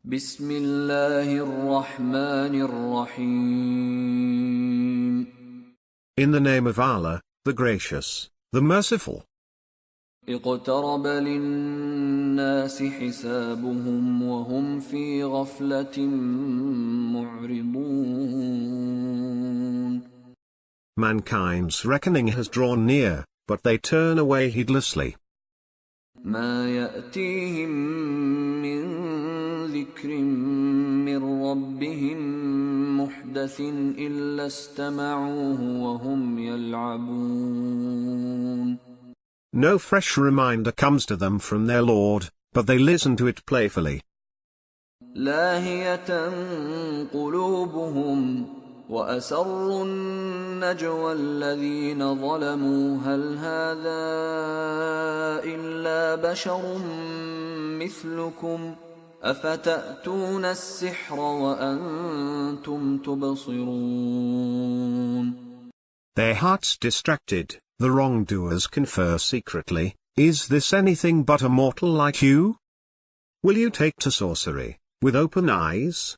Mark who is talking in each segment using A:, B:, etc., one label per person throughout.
A: بسم الله الرحمن الرحيم.
B: In the name of Allah, the Gracious, the Merciful.
A: اقترب للناس حسابهم وهم في غفلة معرضون.
B: Mankind's reckoning has drawn near, but they turn away heedlessly.
A: ما يأتيهم من ذكر من ربهم محدث إلا استمعوه وهم يلعبون.
B: No fresh reminder comes to them from their Lord, but they listen to it playfully.
A: لاهية قلوبهم وأسروا النجوى الذين ظلموا هل هذا إلا بشر مثلكم أفتأتون السحر وأنتم تبصرون.
B: Their hearts distracted, the wrongdoers confer secretly, "Is this anything but a mortal like you? Will you take to sorcery, with open eyes?"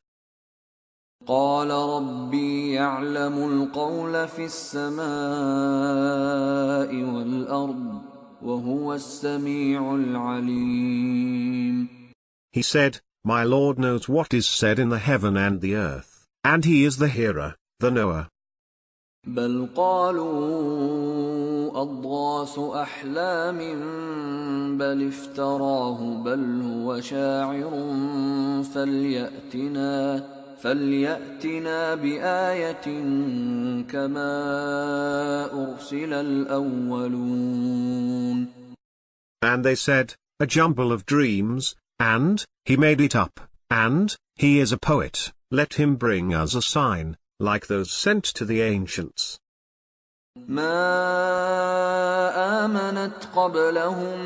A: قال ربي يعلم القول في السماء والأرض وهو السميع العليم.
B: He said, "My Lord knows what is said in the heaven and the earth, and He is the hearer, the knower."
A: بل قالوا أضغاث أحلام بل افتراه بل هو شاعر فليأتنا بآية كما أرسل الأولون.
B: And they said, "A jumble of dreams, and he made it up, and he is a poet, let him bring us a sign, like those sent to the ancients."
A: ما آمنت قبلهم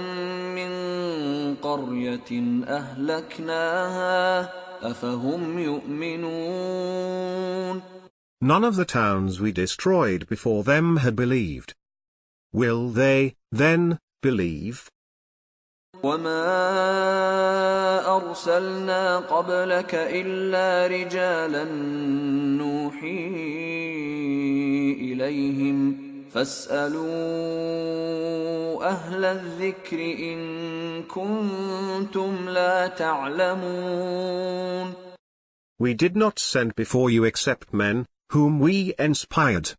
A: من قرية أهلكناها أفهم يؤمنون.
B: None of the towns we destroyed before them had believed. Will they, then, believe?
A: وما أرسلنا قبلك إلا رجالا نوحي إليهم فاسألوا أهل الذكر إن كنتم لا تعلمون.
B: We did not send before you except men, whom we inspired.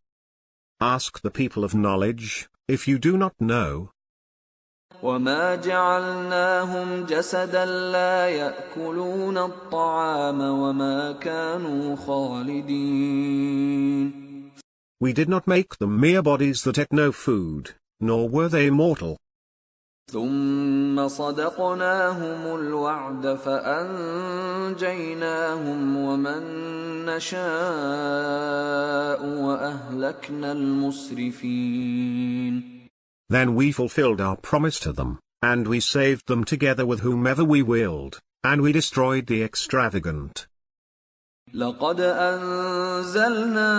B: Ask the people of knowledge, if you do not know.
A: وما جعلناهم جسدا لا يأكلون الطعام وما كانوا خالدين.
B: We did not make them mere bodies that ate no food, nor were they immortal.
A: ثم صدقناهم الوعد فأنجيناهم ومن نشاء وأهلكنا المسرفين.
B: Then we fulfilled our promise to them, and we saved them together with whomever we willed, and we destroyed the extravagant.
A: لقد أنزلنا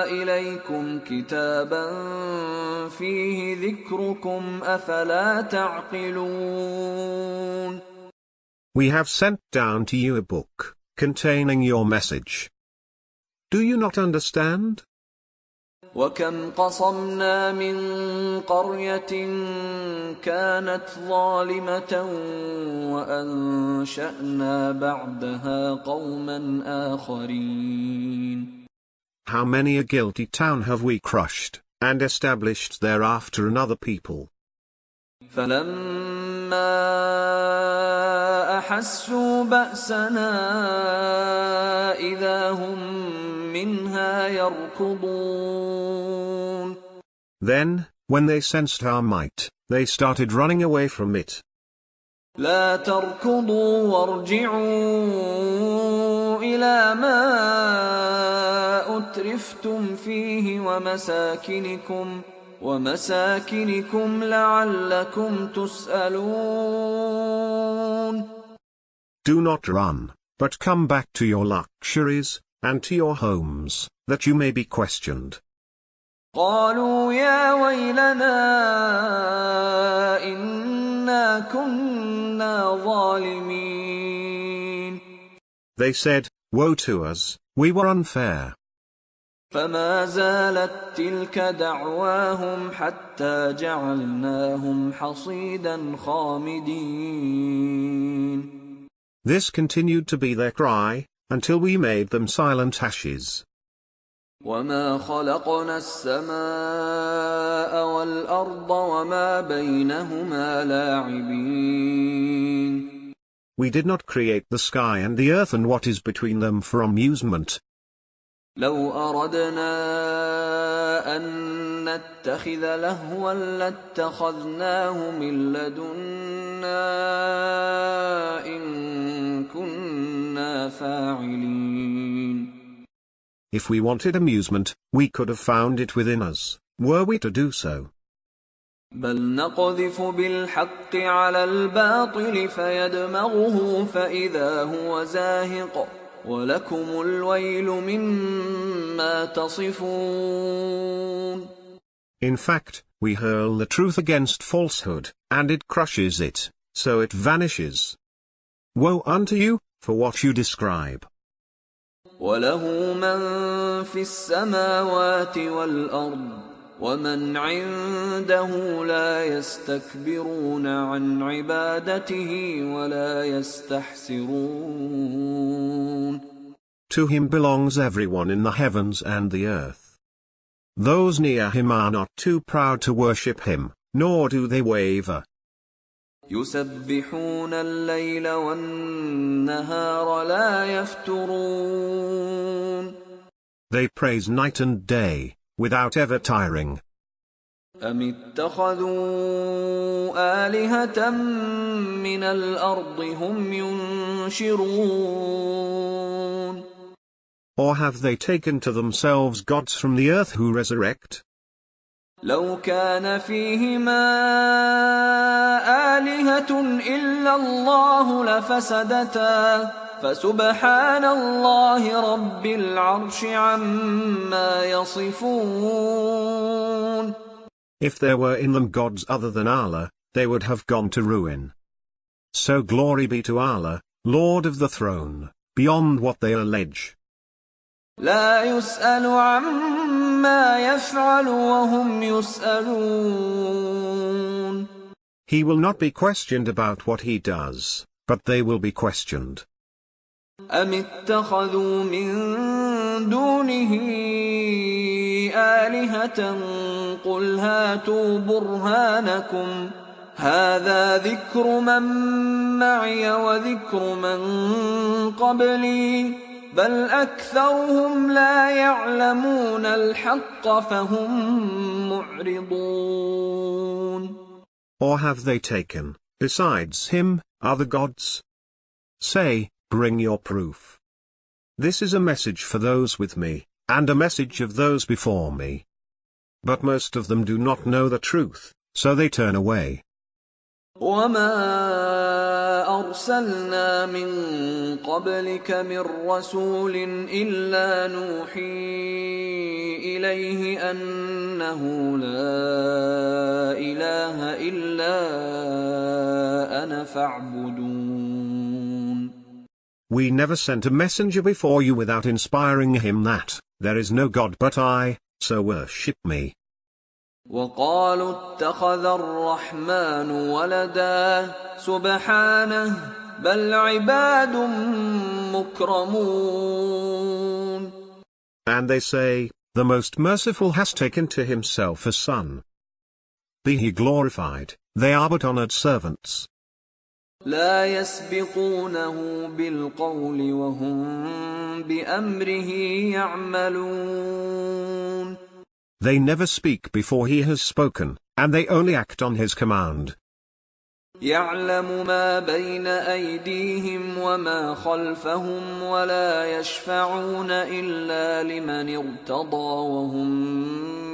A: إليكم كتابا فيه ذكركم أفلا تعقلون.
B: We have sent down to you a book, containing your message. Do you not understand?
A: وكم قصمنا من قرية كانت ظالمة وأنشأنا بعدها قوما آخرين.
B: How many a guilty town have we crushed, and established thereafter another people.
A: فلما أحسوا بأسنا إذا هم منها يركضون.
B: Then, when they sensed our might, they started running away from it.
A: لا تركضوا وارجعوا إلى ما أترفتم فيه ومساكنكم لعلكم تسألون.
B: Do not run, but come back to your luxuries, and to your homes, that you may be questioned.
A: قالوا يا ويلنا إنا كنا ظالمين.
B: They said, "Woe to us, we were unfair."
A: فما زالت تلك دعواهم حتى جعلناهم حصيدا خامدين.
B: This continued to be their cry, until we made them silent ashes.
A: وما خلقنا السماء والأرض وما بينهما لاعبين.
B: We did not create the sky and the earth and what is between them for amusement.
A: لو أردنا أن نتخذ لهوا لاتخذناه من لدنا إن كنا فاعلين.
B: If we wanted amusement, we could have found it within us, were we to do so.
A: بل نقذف بالحق على الباطل فيدمغه فإذا هو زاهق ولكم الويل مما تصفون.
B: In fact, we hurl the truth against falsehood, and it crushes it, so it vanishes. Woe unto you, for what you describe.
A: وله من في السماوات والأرض ومن عنده لا يستكبرون عن عبادته ولا يستحسرون.
B: To him belongs everyone in the heavens and the earth. Those near him are not too proud to worship him, nor do they waver.
A: يسبحون الليل والنهار لا يفترون.
B: They praise night and day, without ever tiring.
A: أم اتخذوا آلهة من الأرض هم ينشرون.
B: Or have they taken to themselves gods from the earth who resurrect?
A: لو كان فيهما آلهة إلا الله لفسدتا فسبحان الله رب العرش عما يصفون.
B: If there were in them gods other than Allah, they would have gone to ruin. So glory be to Allah, Lord of the throne, beyond what they allege.
A: لا يسأل عما يفعل وهم يسألون.
B: He will not be questioned about what he does, but they will be questioned.
A: أم اتخذوا من دونه آلهة قل هاتوا برهانكم هذا ذكر من معي وذكر من قبلي بل أكثرهم لا يعلمون الحق فهم معرضون.
B: Or have they taken, besides him, other gods? Say, bring your proof. This is a message for those with me, and a message of those before me. But most of them do not know the truth, so they turn away.
A: وما أرسلنا من قبلك من رسول إلا نوحي إليه أنه لا إله إلا أنا فاعبدون.
B: We never sent a messenger before you without inspiring him that, there is no God but I, so worship me.
A: وقالوا اتخذ الرحمن ولدا سبحانه بل عباد مكرمون.
B: And they say, the Most Merciful has taken to himself a son. Be he glorified, they are but honored servants.
A: لا يسبقونه بالقول وهم بأمره يعملون.
B: They never speak before he has spoken, and they only act on his command.
A: يعلم ما بين أيديهم وما خلفهم ولا يشفعون إلا لمن ارتضى وهم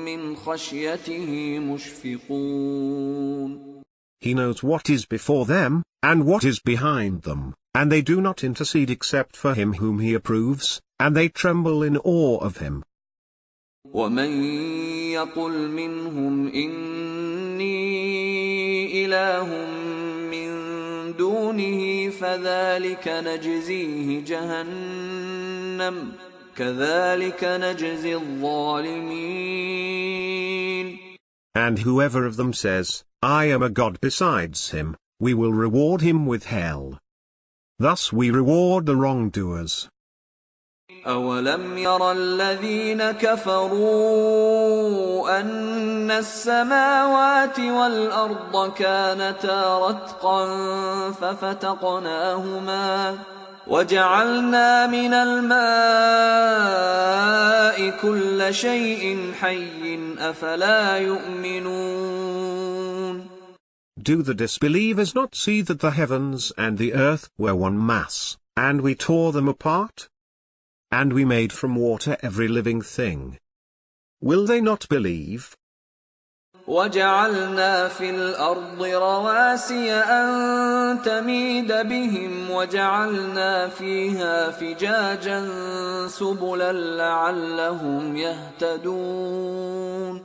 A: من خشيته مشفقون.
B: He knows what is before them, and what is behind them, and they do not intercede except for him whom he approves, and they tremble in awe of him.
A: ومن يقل منهم إني إله من دونه فذلك نجزيه جهنم كذلك نجزي الظالمين.
B: And whoever of them says, I am a god besides him, we will reward him with hell. Thus we reward the wrongdoers.
A: أولم ير الذين كفروا أن السماوات والأرض كانتا رتقا ففتقناهما وجعلنا من الماء كل شيء حي أفلا يؤمنون.
B: Do the disbelievers not see that the heavens and the earth were one mass, and we tore them apart? And we made from water every living thing. Will they not believe?
A: وَجَعَلْنَا فِي الْأَرْضِ رَوَاسِيَ أَن تَمِيدَ بِهِمْ وَجَعَلْنَا فِيهَا فِجَاجًا سُبُلًا لَعَلَّهُمْ يَهْتَدُونَ.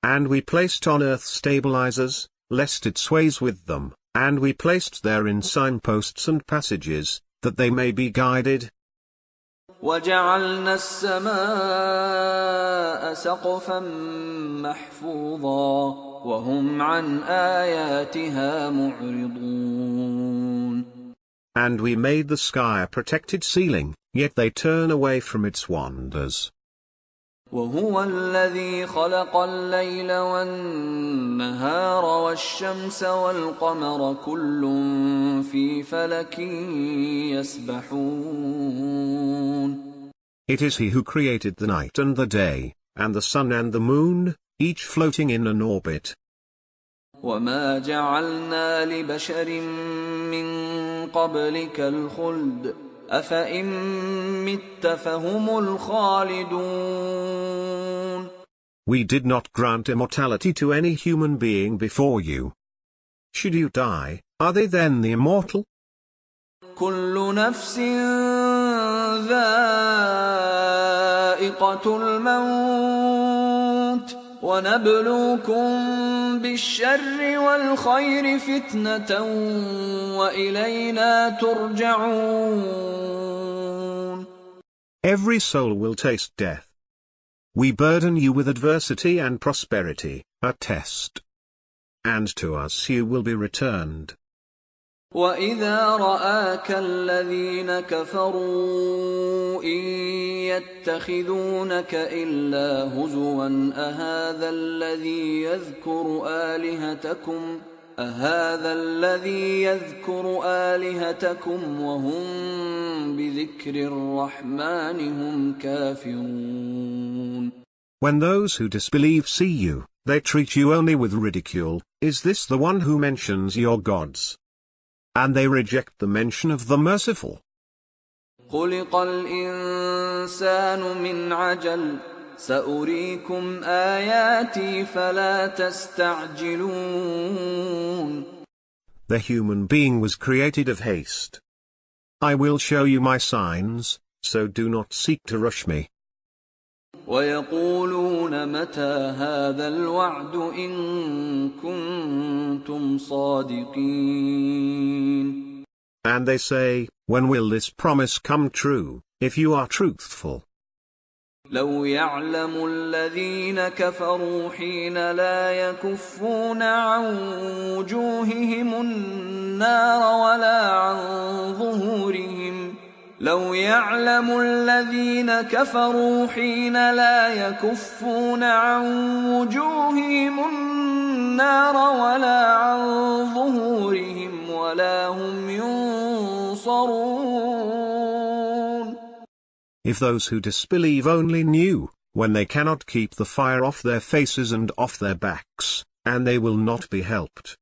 B: And we placed on earth stabilizers, lest it sways with them, and we placed therein signposts and passages, that they may be guided.
A: وَجَعَلْنَا السَّمَاءَ سَقْفًا مَحْفُوظًا وَهُمْ عَنْ آيَاتِهَا مُعْرِضُونَ.
B: And we made the sky a protected ceiling, yet they turn away from its wonders.
A: وَهُوَ الَّذِي خَلَقَ اللَّيْلَ وَالنَّهَارَ وَالشَّمْسَ وَالْقَمَرَ كُلٌّ فِي فَلَكٍ يَسْبَحُونَ.
B: It is he who created the night and the day, and the sun and the moon, each floating in an orbit.
A: وَمَا جَعَلْنَا لِبَشَرٍ مِّن قَبْلِكَ الْخُلْدَ أَفَإِن مِّتَّ فَهُمُ الْخَالِدُونَ.
B: We did not grant immortality to any human being before you. Should you die, are they then the immortal?
A: كُلُّ نَفْسٍ ذَائِقَةُ الْمَوْتِ وَنَبْلُوكُم بِالشَّرِّ وَالْخَيْرِ فِتْنَةً وَإِلَيْنَا تُرْجَعُونَ.
B: Every soul will taste death. We burden you with adversity and prosperity, a test. And to us you will be returned.
A: وَإِذَا رَآكَ الَّذِينَ كَفَرُوا إِن يَتَّخِذُونَكَ إِلَّا هُزُوًا أَهَذَا الَّذِي يَذْكُرُ آلِهَتَكُمْ وَهُمْ بِذِكْرِ الرَّحْمَنِ هُمْ كَافِرُونَ.
B: When those who disbelieve see you, they treat you only with ridicule. Is this the one who mentions your gods? And they reject the mention of the merciful.
A: خُلِقَ الْإِنسَانُ مِنْ عَجَلٍ سَأُرِيكُمْ آيَاتِي فَلَا تَسْتَعْجِلُونَ.
B: The human being was created of haste. I will show you my signs, so do not seek to rush me.
A: وَيَقُولُونَ مَتَى هَذَا الْوَعْدُ إِن كُنتُمْ صَادِقِينَ.
B: And they say, when will this promise come true, if you are truthful?
A: لَوْ يَعْلَمُ الَّذِينَ كَفَرُوا حِينَ لَا يَكُفُّونَ عَنْ وُجُوهِهِمُ النَّارَ وَلَا عَنْ ظُهُورِهِمْ لو يعلم الذين كفروا حين لا يكفون عن وجوههم النار ولا عن ظهورهم ولا هم ينصرون.
B: If those who disbelieve only knew, when they cannot keep the fire off their faces and off their backs, and they will not be helped.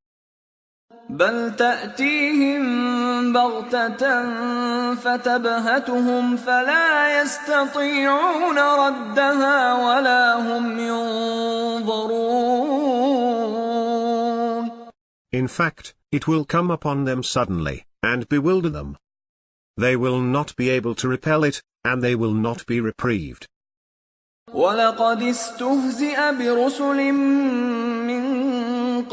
A: بل تأتيهم بغتة فتبهتهم فلا يستطيعون ردها ولا هم ينظرون.
B: In fact, it will come upon them suddenly, and bewilder them. They will not be able to repel it, and they will not be reprieved.
A: وَلَقَدِ اسْتُهْزِئَ بِرُسُلٍ مِّن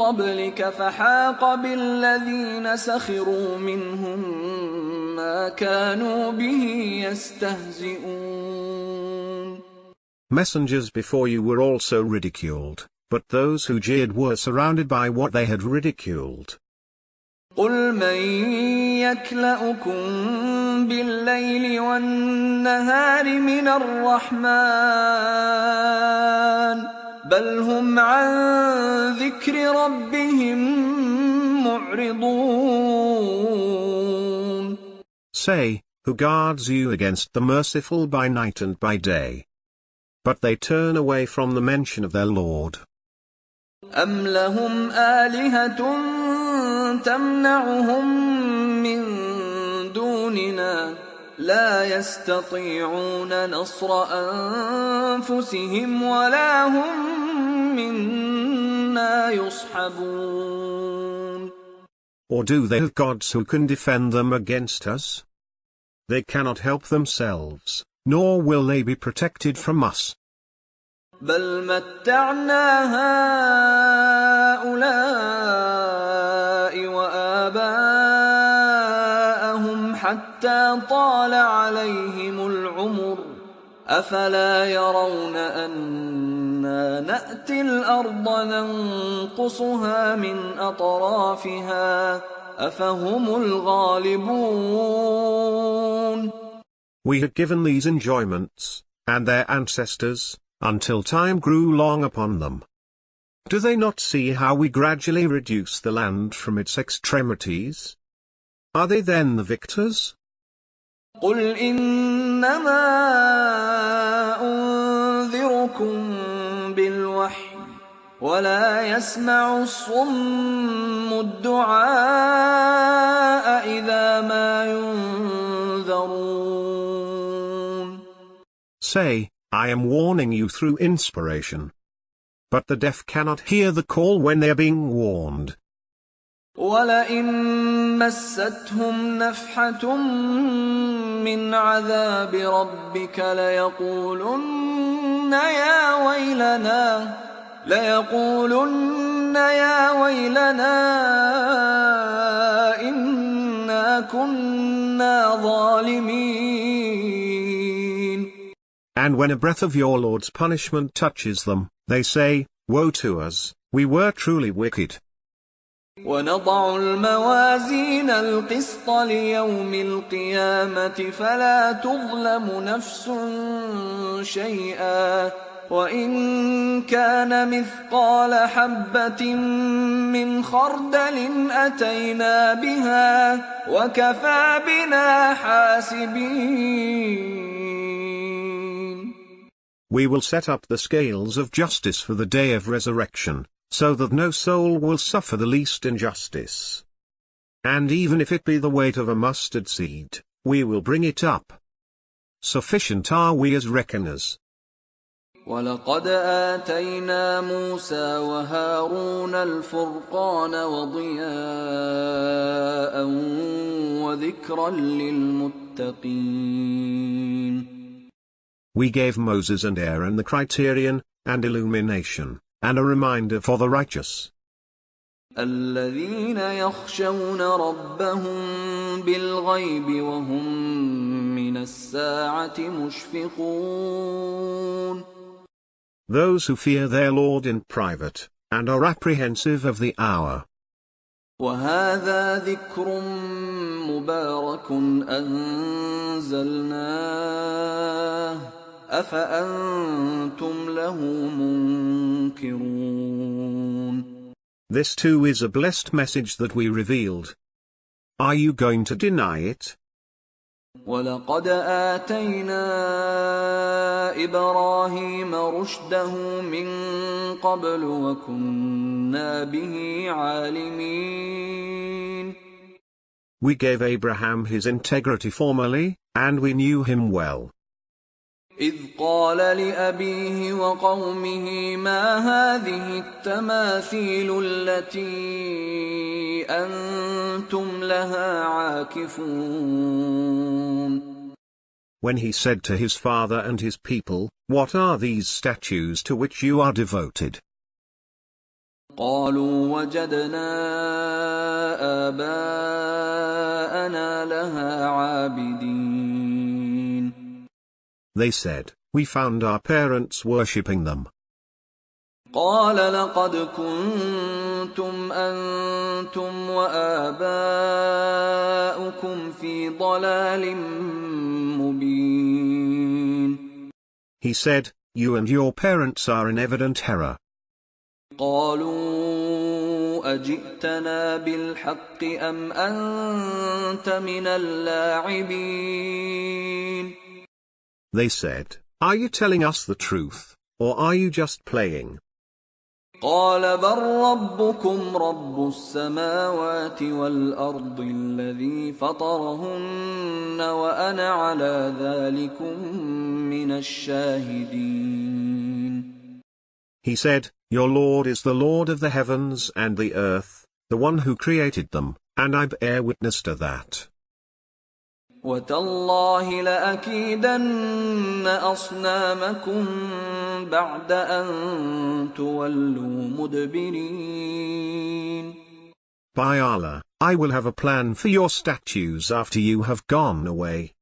A: قبلك فحاق بالذين سخروا منهم ما كانوا به يستهزئون.
B: Messengers before you were also ridiculed, but those who jeered were surrounded by what they had ridiculed.
A: قل من يكلؤكم بالليل والنهار من الرحمن بل هم عن ذكر ربهم معرضون.
B: Say, who guards you against the merciful by night and by day? But they turn away from the mention of their Lord.
A: أم لهم آلهة تمنعهم من دوننا لا يستطيعون نصر أنفسهم ولا هم منا يصحبون.
B: Or do they have gods who can defend them against us? They cannot help themselves, nor will they be protected from us.
A: بل متعنا هؤلاء وآباءهم حتى طال عليهم العمر أفلا يرون أنا نأتي الأرض ننقصها من أطرافها أفهم الغالبون.
B: We had given these enjoyments, and their ancestors, until time grew long upon them. Do they not see how we gradually reduce the land from its extremities? Are they then the victors?
A: قل إنما أنذركم بالوحي ولا يسمع الصم الدعاء إذا ما ينذرون.
B: Say, I am warning you through inspiration. But the deaf cannot hear the call when they are being warned.
A: وَلَئِن مَّسَّتْهُمْ نَفْحَةٌ مِّنْ عَذَابِ رَبِّكَ لَيَقُولُنَّ يَا وَيْلَنَا إِنَّا كُنَّا ظَالِمِينَ.
B: And when a breath of your Lord's punishment touches them, they say, Woe to us, we were truly wicked.
A: وَنَضَعُ الْمَوَازِينَ الْقِسْطَ لِيَوْمِ الْقِيَامَةِ فَلَا تُظْلَمُ نَفْسٌ شَيْئًا وَإِن كَانَ مِثْقَالَ حَبَّةٍ مِّنْ خَرْدَلٍ أَتَيْنَا بِهَا وَكَفَى بِنَا حَاسِبِينَ.
B: We will set up the scales of justice for the day of resurrection, so that no soul will suffer the least injustice. And even if it be the weight of a mustard seed, we will bring it up. Sufficient are we as reckoners.
A: وَلَقَدْ آتَيْنَا مُوسَى وَهَارُونَ الْفُرْقَانَ وَضِيَاءً وَذِكْرًا لِلْمُتَّقِينَ.
B: We gave Moses and Aaron the criterion, and illumination, and a reminder for the righteous.
A: الَّذِينَ يَخْشَوْنَ رَبَّهُم بِالْغَيْبِ وَهُم مِّنَ السَّاعَةِ مُشْفِقُونَ.
B: Those who fear their Lord in private, and are apprehensive of the hour.
A: وَهَذَا ذِكْرٌ مُبَارَكٌ أَنزَلْنَاهُ أَفَأَنْتُمْ لَهُ مُنْكِرُونَ.
B: This too is a blessed message that we revealed. Are you going to deny it?
A: وَلَقَدْ آتَيْنَا إِبْرَاهِيمَ رُشْدَهُ مِنْ قَبْلُ وَكُنَّا بِهِ عَالِمِينَ.
B: We gave Abraham his integrity formerly, and we knew him well.
A: إِذْ قَالَ لِأَبِيهِ وَقَوْمِهِ مَا هَذِهِ التَّمَاثِيلُ الَّتِي أَنْتُمْ لَهَا عَاكِفُونَ.
B: When he said to his father and his people, What are these statues to which you are devoted?
A: قالوا وجدنا آباءنا لها عابدين.
B: They said, we found our parents worshipping them.
A: قال لقد كنتم أنتم وآباؤكم في ضلال مبين.
B: He said, you and your parents are in evident error.
A: قالوا أجئتنا بالحق أم أنت من اللاعبين.
B: They said, are you telling us the truth, or are you just playing?
A: قال بل ربكم رب السماوات والأرض الذي فطرهن وأنا على ذلكم من الشاهدين.
B: He said, your Lord is the Lord of the heavens and the earth, the one who created them, and I bear witness to that.
A: وتالله لأكيدن أصنامكم بعد أن تولوا مدبرين.
B: By Allah, I will have a plan for your statues after you have gone away.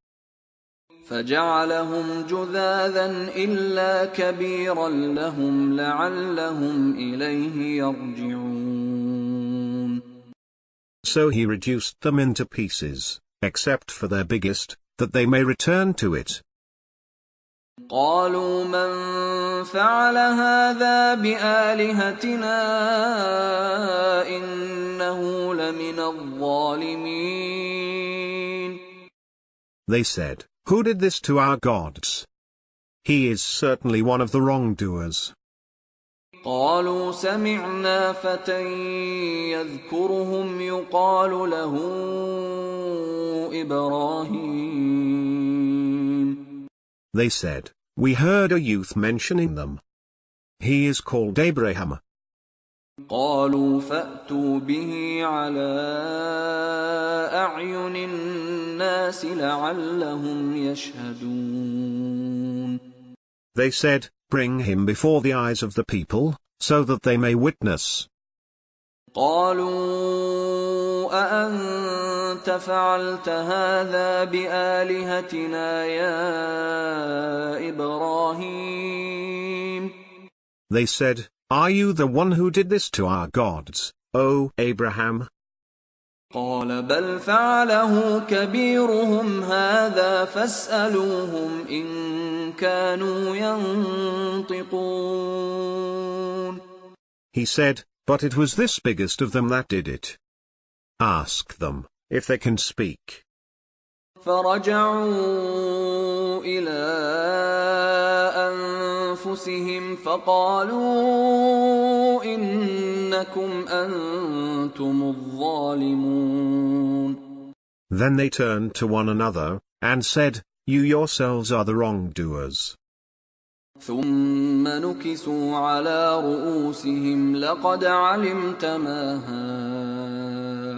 A: فجعلهم جذاذا إلا كبيرا لهم لعلهم إليه يرجعون.
B: So he reduced them into pieces, except for their biggest, that they may return to it.
A: قالوا من فعل هذا بآلهتنا إنه لمن الظالمين.
B: They said, who did this to our gods? He is certainly one of the wrongdoers.
A: قالوا سمعنا فتى يذكرهم يقال له إبراهيم.
B: They said, we heard a youth mentioning them. He is called Abraham.
A: قالوا فأتوا به على أعين الناس لعلهم يشهدون.
B: They said, bring him before the eyes of the people, so that they may witness.
A: قالوا أأنت فعلت هذا بآلهتنا يا إبراهيم.
B: They said, are you the one who did this to our gods, O Abraham?
A: قال بل فعله كبيرهم هذا فاسألوهم إن كانوا ينطقون.
B: He said, but it was this biggest of them that did it. Ask them, if they can speak.
A: فرجعوا إلى أنفسهم فقالوا إنكم أنتم الظالمون.
B: Then they turned to one another, and said, you yourselves are the wrongdoers.
A: ثم نكسوا على رؤوسهم لقد علمت ما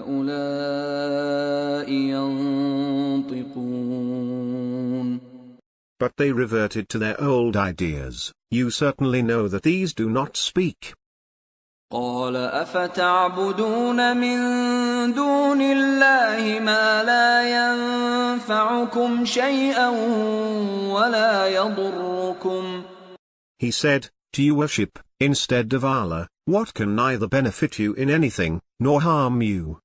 A: هؤلاء ينطقون.
B: But they reverted to their old ideas, you certainly know that these do not speak.
A: قال أفتعبدون من دون الله ما لا ينفعكم شيئا ولا يضركم.
B: He said, do you worship, instead of Allah, what can neither benefit you in anything, nor harm you?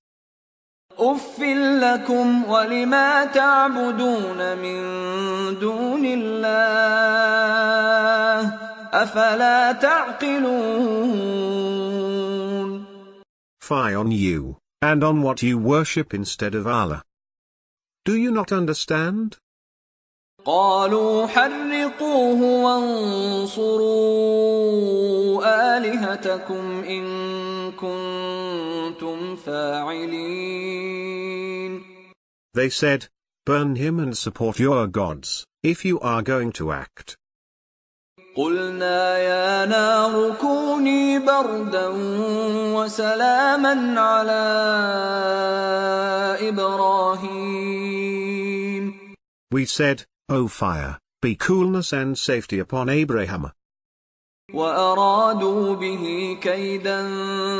A: أُفٍّ لكم ولما تعبدون من دون الله أفلا تعقلون.
B: Fie on you, and on what you worship instead of Allah. Do you not understand?
A: قالوا حرقوه وانصروا آلهتكم إن كنتم فاعلين.
B: They said, burn him and support your gods, if you are going to act.
A: قلنا يا نار كوني بردا وسلاما على إبراهيم.
B: We said, O fire, be coolness and safety upon Abraham.
A: وأرادوا به كيدا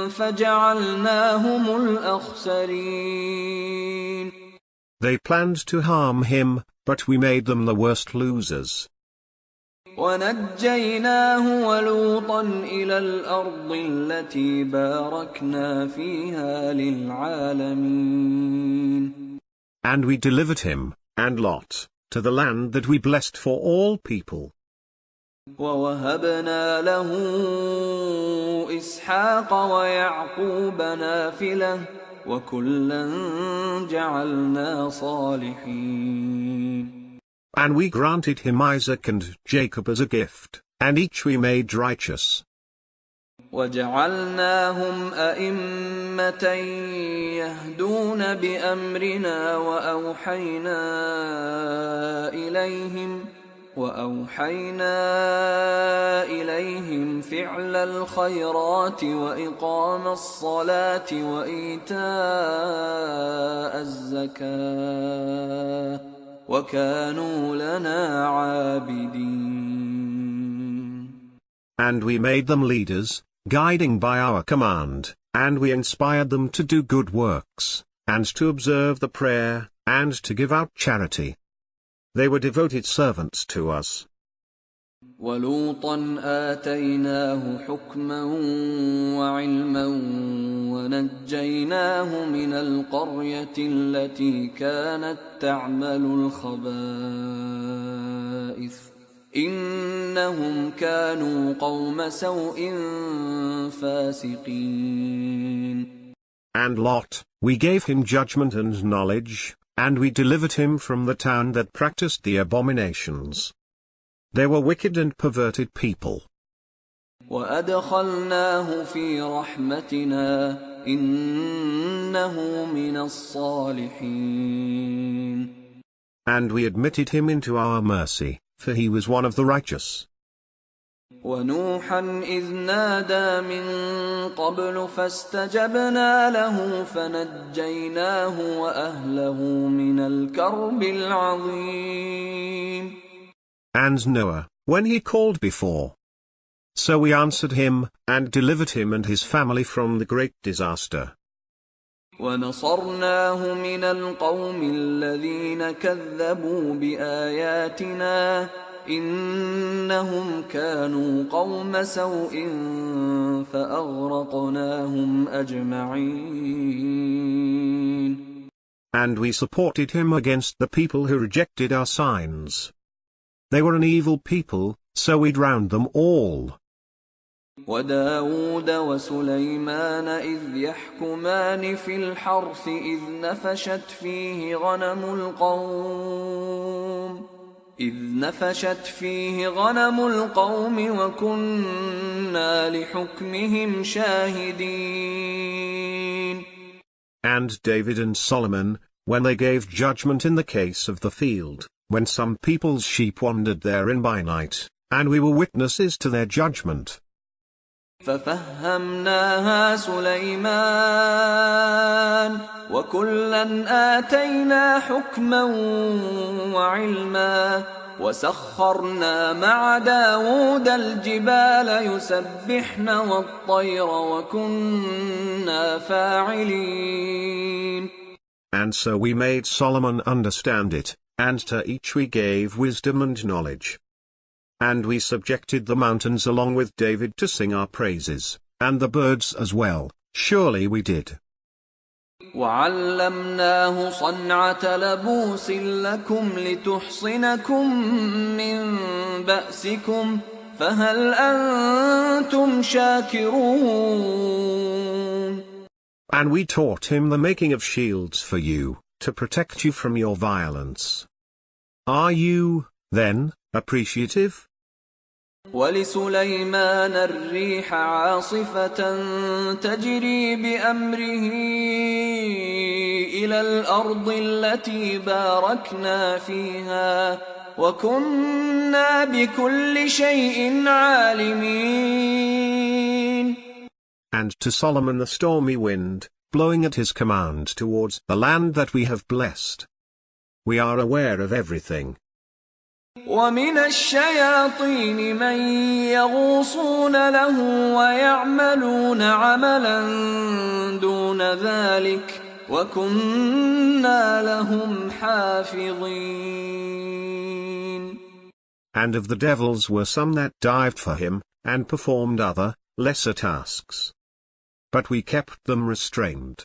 A: فجعلناهم الأخسرين.
B: They planned to harm him, but we made them the worst losers.
A: ونجيناه ولوطا إلى الأرض التي باركنا فيها للعالمين.
B: And we delivered him, and Lot, to the land that we blessed for all people.
A: ووهبنا له إسحاق ويعقوب نافلة وكلا جعلنا صالحين.
B: And we granted him Isaac and Jacob as a gift, and each we made righteous.
A: وجعلناهم أئمة يهدون بأمرنا وأوحينا إليهم فعل الخيرات وإقام الصلاة وإيتاء الزكاة وكانوا لنا عابدين.
B: And we made them leaders, guiding by our command, and we inspired them to do good works, and to observe the prayer, and to give out charity. They were devoted servants to us.
A: وَلُوطًا آتَيْنَاهُ حُكْمًا وَعِلْمًا وَنَجَّيْنَاهُ مِنَ الْقَرْيَةِ الَّتِي كَانَتْ تَعْمَلُ الْخَبَائِثَ إِنَّهُمْ كَانُوا قَوْمَ سَوْءٍ فَاسِقِينَ.
B: And Lot, we gave him judgment and knowledge, and we delivered him from the town that practiced the abominations. They were wicked and perverted people.
A: وَأَدْخَلْنَاهُ فِي رَحْمَتِنَا إِنَّهُ مِنَ الصَّالِحِينَ.
B: And we admitted him into our mercy, for he was one of the righteous.
A: وَنُوحًا إِذْ نَادَى مِن قَبْلُ فَاسْتَجَبْنَا لَهُ فَنَجَّيْنَاهُ وَأَهْلَهُ مِنَ الْكَرْبِ الْعَظِيمِ.
B: And Noah, when he called before. So we answered him, and delivered him and his family from the great disaster.
A: وَنَصَرْنَاهُ مِنَ الْقَوْمِ الَّذِينَ كَذَّبُوا بِآيَاتِنَا إِنَّهُمْ كَانُوا قَوْمَ سَوْءٍ فَأَغْرَقْنَاهُمْ أَجْمَعِينَ.
B: And we supported him against the people who rejected our signs. They were an evil people, so we drowned them all.
A: وَدَاوُودَ وَسُلَيْمَانَ إِذْ يَحْكُمَانِ فِي الْحَرْثِ إِذْ نَفَشَتْ فِيهِ غَنَمُ الْقَوْمِ وَكُنَّا لِحُكْمِهِمْ شَاهِدِينَ.
B: And David and Solomon, when they gave judgment in the case of the field, when some people's sheep wandered therein by night, and we were witnesses to their judgment.
A: فَفَهَّمْنَاهَا سُلَيْمَانَ وَكُلًّا آتَيْنَا حُكْمًا وَعِلْمًا وَسَخَّرْنَا مَعَ دَاوُودَ الْجِبَالَ يُسَبِّحْنَ وَالطَّيْرَ وَكُنَّا فَاعِلِينَ.
B: And so we made Solomon understand it, and to each we gave wisdom and knowledge. And we subjected the mountains along with David to sing our praises, and the birds as well, surely we did.
A: وَعَلَّمْنَاهُ صَنْعَةَ لَبُوسٍ لَكُمْ لِتُحْصِنَكُمْ مِنْ بَأْسِكُمْ فَهَلْ أَنْتُمْ شَاكِرُونَ.
B: And we taught him the making of shields for you, to protect you from your violence. Are you, then, appreciative?
A: وَلِسُلَيْمَانَ الرِّيحَ عَاصِفَةً تَجْرِي بِأَمْرِهِ إِلَى الْأَرْضِ الَّتِي بَارَكْنَا فِيهَا وَكُنَّا بِكُلِّ شَيْءٍ عَالِمِينَ.
B: And to Solomon the stormy wind, blowing at his command towards the land that we have blessed. We are aware of everything.
A: ومن الشياطين من يغوصون له ويعملون عملا دون ذلك وكنا لهم حافظين.
B: And of the devils were some that dived for him, and performed other, lesser tasks. But we kept them restrained.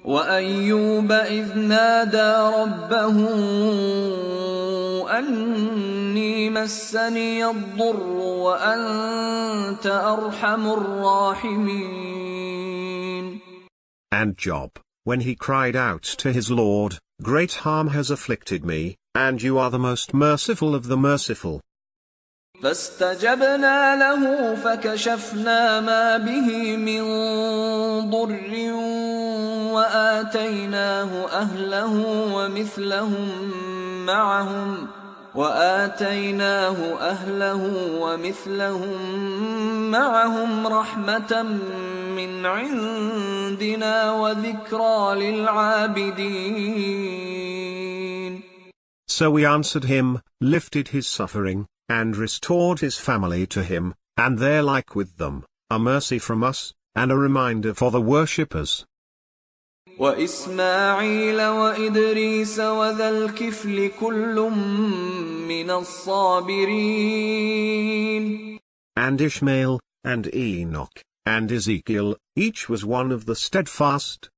A: وأيوب إذ نادى ربه أني مسني الضر وأنت أرحم الراحمين.
B: And Job, when he cried out to his Lord, great harm has afflicted me, and you are the most merciful of the merciful.
A: فاستجبنا له فكشفنا ما به من ضر وآتيناه أهله ومثلهم معهم رحمة من عندنا وذكرى للعابدين.
B: So we answered him, lifted his suffering, and restored his family to him, and there like with them, a mercy from us, and a reminder for the worshippers.
A: وإسماعيل وإدريس وذا الكفل كل من الصابرين.
B: And Ishmael, and Enoch, and Ezekiel, each was one of the steadfast.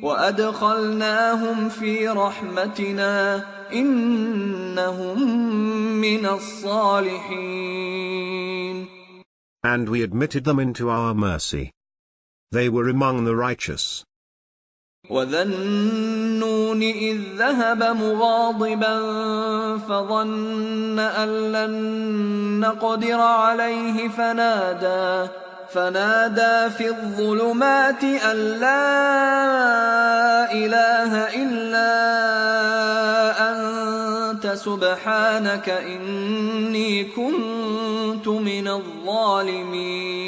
A: وأدخلناهم في رحمتنا إنهم من الصالحين.
B: And we admitted them into our mercy. They were among the righteous.
A: وذا النون إذ ذهب مغاضبا فظن أن لن نقدر عليه فنادى في الظلمات أن لا إله إلا أنت سبحانك إني كنت من الظالمين.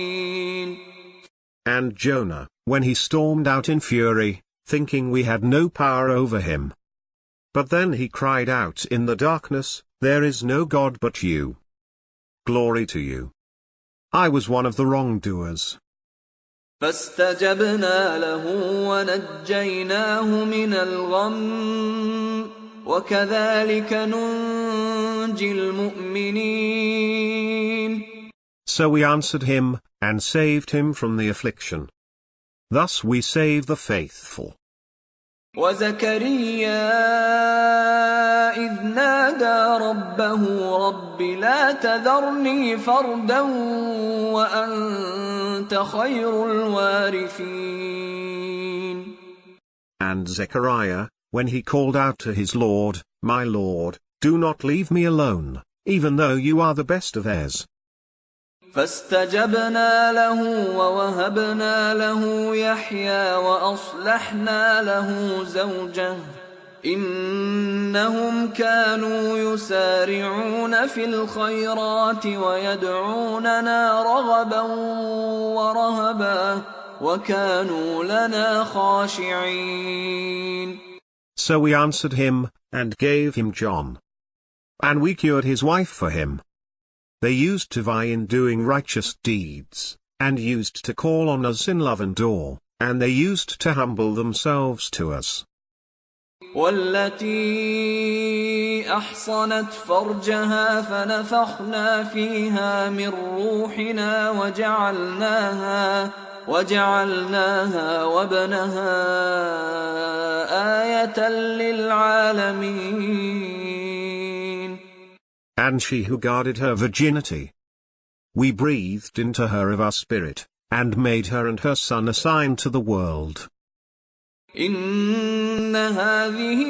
B: And Jonah, when he stormed out in fury, thinking we had no power over him. But then he cried out in the darkness, there is no God but you. Glory to you. I was one of the wrongdoers.
A: فاستجبنا له ونجيناه من الغم وكذلك ننجي المؤمنين.
B: So we answered him, and saved him from the affliction. Thus we save the faithful.
A: وزكريا إذ نادى ربه رب لا تذرني فردا وأنت خير الوارثين.
B: And Zechariah, when he called out to his Lord, my Lord, do not leave me alone, even though you are the best of heirs.
A: فاستجبنا له ووهبنا له يحيى وأصلحنا له زوجه إنهم كانوا يسارعون في الخيرات ويدعوننا رغبا ورهبا وكانوا لنا خاشعين.
B: So we answered him, and gave him John. And we cured his wife for him. They used to vie in doing righteous deeds, and used to call on us in love and awe, and they used to humble themselves to us.
A: والتي أحصنت فرجها فنفخنا فيها من روحنا وجعلناها وابنها آية للعالمين.
B: And she who guarded her virginity, we breathed into her of our spirit, and made her and her son a sign to the world.
A: إن هذه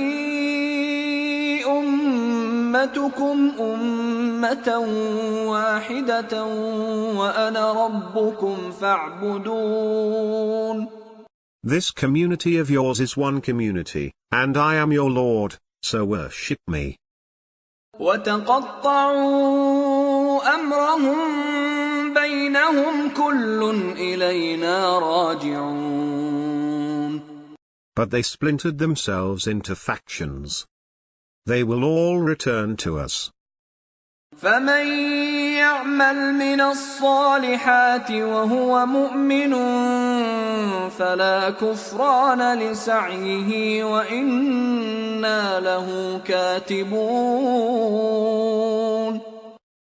A: أمتكم أمة واحدة وأنا ربكم فاعبدون.
B: This community of yours is one community, and I am your Lord, so worship me.
A: وتقطعوا أمرهم بينهم كل إلينا راجعون.
B: But they splintered themselves into factions. they will all return to us.
A: فمن يعمل من الصالحات وهو مؤمن فلا كفران لسعيه وإنا له كاتبون.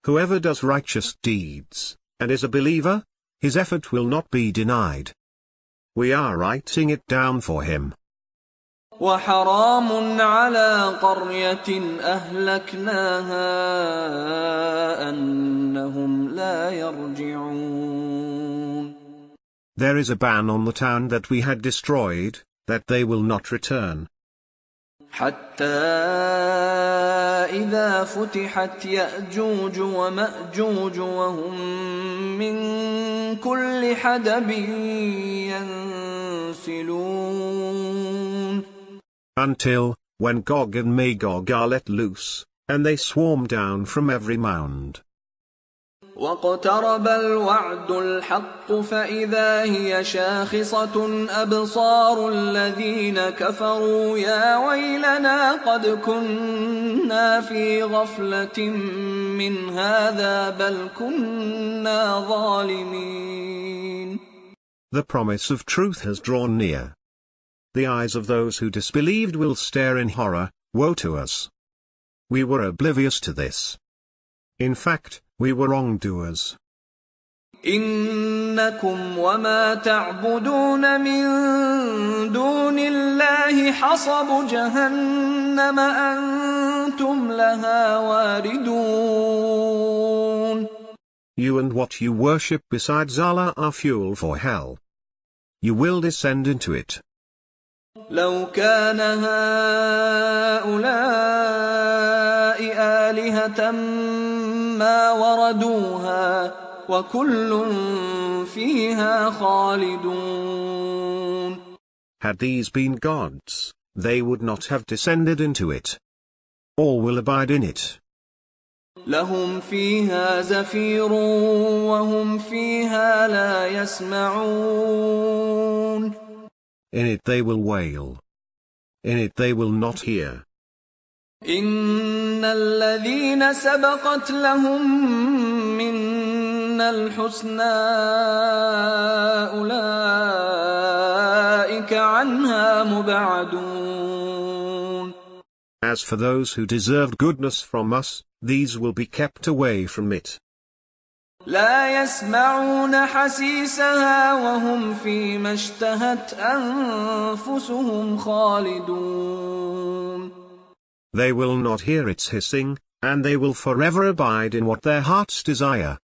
B: Whoever does righteous deeds, and is a believer, his effort will not be denied. We are writing it down for him.
A: وحرام على قرية أهلكناها أنهم لا يرجعون.
B: There is a ban on the town that we had destroyed, that they will not return.
A: حتى إذا فتحت يأجوج ومأجوج وهم من كل حدب ينسلون.
B: Until, when Gog and Magog are let loose, and they swarm down from every mound.
A: واقترب الوعد الحق فإذا هي شاخصة أبصار الذين كفروا يا ويلنا قد كنا في غفلة من هذا بل كنا ظالمين.
B: The promise of truth has drawn near. The eyes of those who disbelieved will stare in horror, woe to us. We were oblivious to this. In fact, we were wrongdoers.
A: إنكم وما تعبدون من دون الله حصب جهنم أنتم لها واردون.
B: You and what you worship besides Allah are fuel for hell. You will descend into it.
A: لو كان هؤلاء آلهة ما وردوها وكل فيها خالدون.
B: Had these been gods, they would not have descended into it. All will abide in it.
A: لهم فيها زفير وهم فيها لا يسمعون.
B: In it they will wail. In it they will not hear.
A: إن الذين سبقت لهم منا الحسنى أولئك عنها مبعدون.
B: As for those who deserved goodness from us, these will be kept away from it.
A: لا يسمعون حسيسها وهم فيما اشتهت أنفسهم خالدون.
B: They will not hear its hissing, and they will forever abide in what their hearts desire.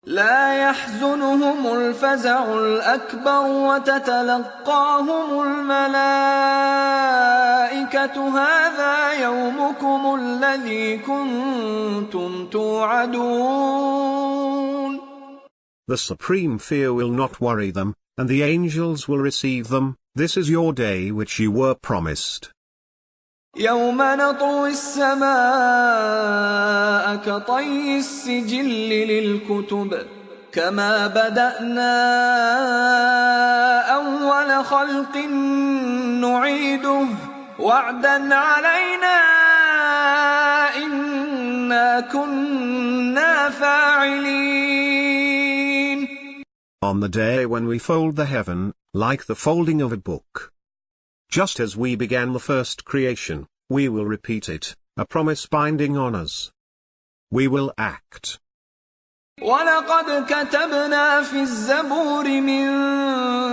A: لا يحزنهم الفزع الأكبر وتتلقاهم الملائكة هذا يومكم الذي كنتم توعدون.
B: The supreme fear will not worry them, and the angels will receive them. This is your day which you were promised.
A: يوم نطوي السماء كطي السجل للكتب كما بدأنا أول خلق نعيده وعدا علينا إنا كنا فاعلين.
B: On the day when we fold the heaven, like the folding of a book. Just as we began the first creation, we will repeat it, a promise binding on us. We will act.
A: وَلَقَدْ كَتَبْنَا فِي الزَّبُورِ مِنْ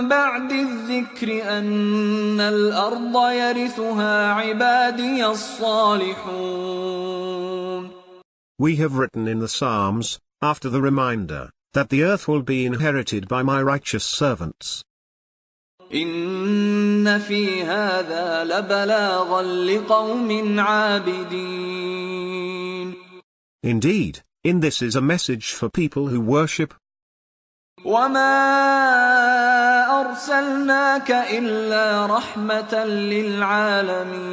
A: بَعْدِ الذِّكْرِ أَنَّ الْأَرْضَ يَرِثُهَا عِبَادِيَ الصَّالِحُونَ.
B: We have written in the Psalms, after the reminder, that the earth will be inherited by my righteous servants.
A: إِنَّ فِي هَذَا لَبَلَاغًا لِقَوْمٍ عَابِدِينَ.
B: Indeed, in this is a message for people who worship.
A: وَمَا أَرْسَلْنَاكَ إِلَّا رَحْمَةً لِلْعَالَمِينَ.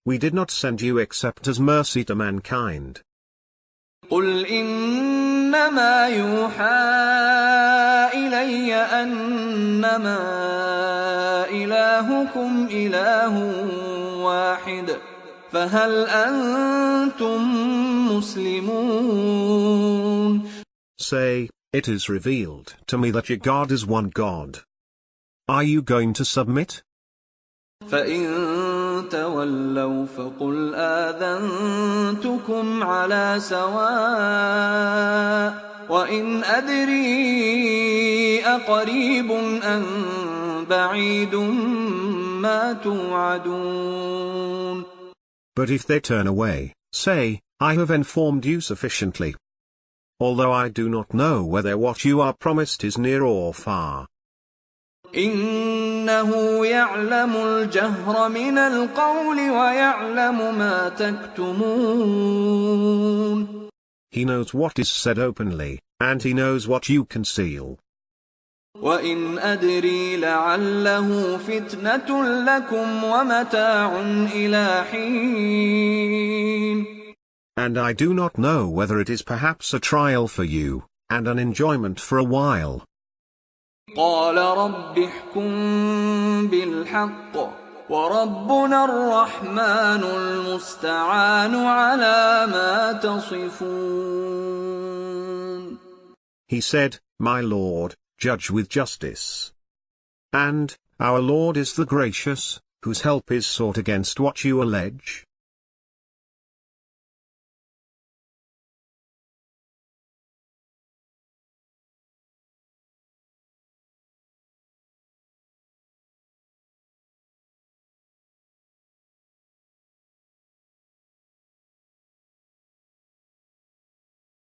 B: We did not send you except as mercy to mankind.
A: قُلْ إِنَّ إنما يوحى إلي أنما إلهكم إله واحد فهل أنتم مسلمون.
B: Say, it is revealed to me that your God is one God. Are you going to submit?
A: فإن تولوا فقل آذنتكم على سواء وإن أدري أقريب أم بعيد ما توعدون.
B: But if they turn away, say, I have informed you sufficiently. Although I do not know whether what you are promised is near or far.
A: إنه يعلم الجهر من القول ويعلم ما تكتمون.
B: He knows what is said openly, and he knows what you conceal.
A: وإن أدري لعله فتنة لكم ومتاع إلى حين.
B: And I do not know whether it is perhaps a trial for you, and an enjoyment for a while.
A: قال رب احكم بالحق وربنا الرحمن المستعان على ما تصفون.
B: He said, My Lord, judge with justice. And, our Lord is the gracious, whose help is sought against what you allege.